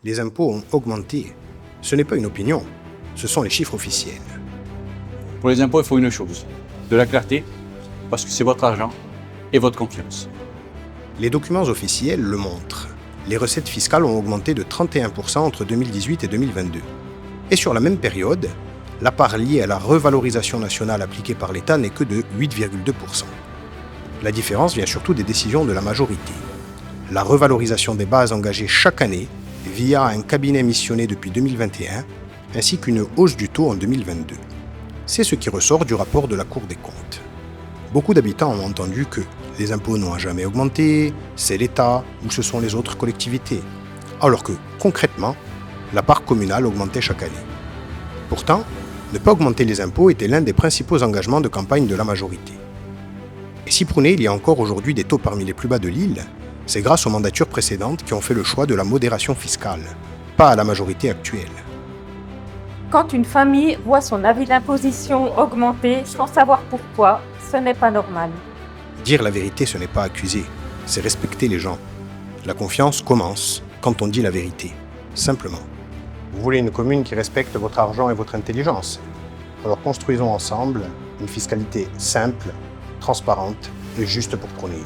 Les impôts ont augmenté. Ce n'est pas une opinion, ce sont les chiffres officiels. Pour les impôts, il faut une chose, de la clarté, parce que c'est votre argent et votre confiance. Les documents officiels le montrent. Les recettes fiscales ont augmenté de 31% entre 2018 et 2022. Et sur la même période, la part liée à la revalorisation nationale appliquée par l'État n'est que de 8,2%. La différence vient surtout des décisions de la majorité. La revalorisation des bases engagée chaque année via un cabinet missionné depuis 2021, ainsi qu'une hausse du taux en 2022. C'est ce qui ressort du rapport de la Cour des comptes. Beaucoup d'habitants ont entendu que les impôts n'ont jamais augmenté, c'est l'État ou ce sont les autres collectivités, alors que, concrètement, la part communale augmentait chaque année. Pourtant, ne pas augmenter les impôts était l'un des principaux engagements de campagne de la majorité. Et si prôné il y a encore aujourd'hui des taux parmi les plus bas de l'île, c'est grâce aux mandatures précédentes qui ont fait le choix de la modération fiscale, pas à la majorité actuelle. Quand une famille voit son avis d'imposition augmenter sans savoir pourquoi, ce n'est pas normal. Dire la vérité, ce n'est pas accuser, c'est respecter les gens. La confiance commence quand on dit la vérité, simplement. Vous voulez une commune qui respecte votre argent et votre intelligence? Alors construisons ensemble une fiscalité simple, transparente et juste pour prôner.